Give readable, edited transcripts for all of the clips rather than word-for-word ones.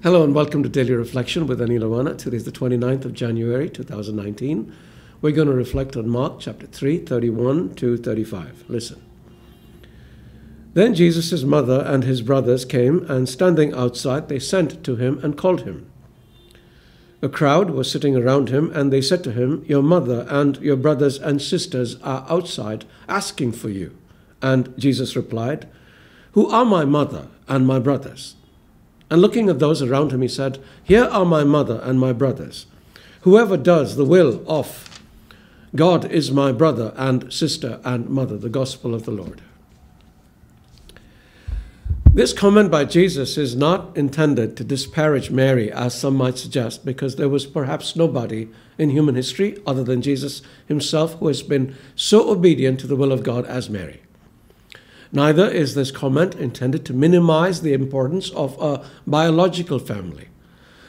Hello and welcome to Daily Reflection with Aneel Aranha. Today is the 29th of January 2019. We're going to reflect on Mark chapter 3, 31 to 35. Listen. Then Jesus' mother and his brothers came, and standing outside, they sent to him and called him. A crowd was sitting around him, and they said to him, "Your mother and your brothers and sisters are outside asking for you." And Jesus replied, "Who are my mother and my brothers?" And looking at those around him, he said, "Here are my mother and my brothers. Whoever does the will of God is my brother and sister and mother." The gospel of the Lord. This comment by Jesus is not intended to disparage Mary, as some might suggest, because there was perhaps nobody in human history other than Jesus himself who has been so obedient to the will of God as Mary. Neither is this comment intended to minimize the importance of a biological family.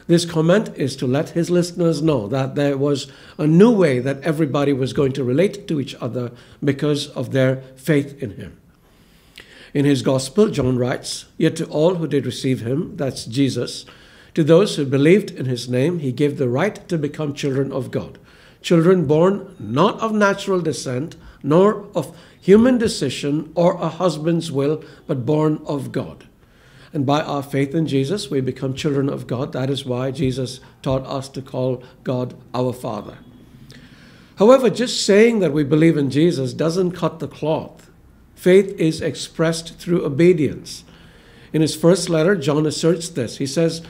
This comment is to let his listeners know that there was a new way that everybody was going to relate to each other because of their faith in him. In his gospel, John writes, "Yet to all who did receive him," that's Jesus, "to those who believed in his name, he gave the right to become children of God, children born not of natural descent, nor of human decision or a husband's will, but born of God." And by our faith in Jesus, we become children of God. That is why Jesus taught us to call God our Father. However, just saying that we believe in Jesus doesn't cut the cloth. Faith is expressed through obedience. In his first letter, John asserts this. He says,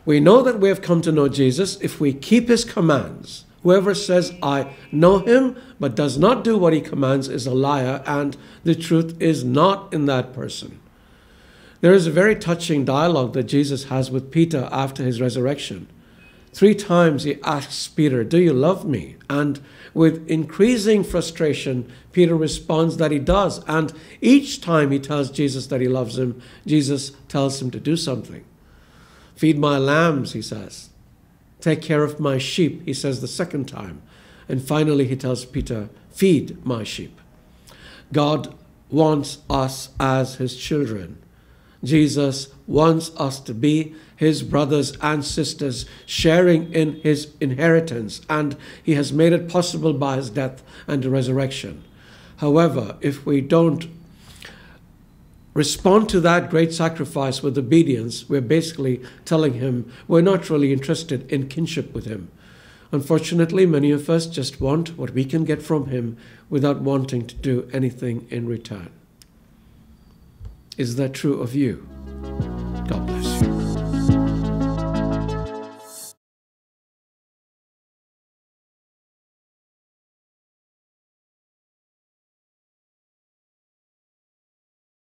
"We know that we have come to know Jesus if we keep his commands. Whoever says, 'I know him,' but does not do what he commands is a liar, and the truth is not in that person." There is a very touching dialogue that Jesus has with Peter after his resurrection. 3 times he asks Peter, "Do you love me?" And with increasing frustration, Peter responds that he does. And each time he tells Jesus that he loves him, Jesus tells him to do something. "Feed my lambs," he says. "Take care of my sheep," he says the second time. And finally he tells Peter, "Feed my sheep." God wants us as his children. Jesus wants us to be his brothers and sisters, sharing in his inheritance, and he has made it possible by his death and resurrection. However, if we don't respond to that great sacrifice with obedience, we're basically telling him we're not really interested in kinship with him. Unfortunately, many of us just want what we can get from him without wanting to do anything in return. Is that true of you?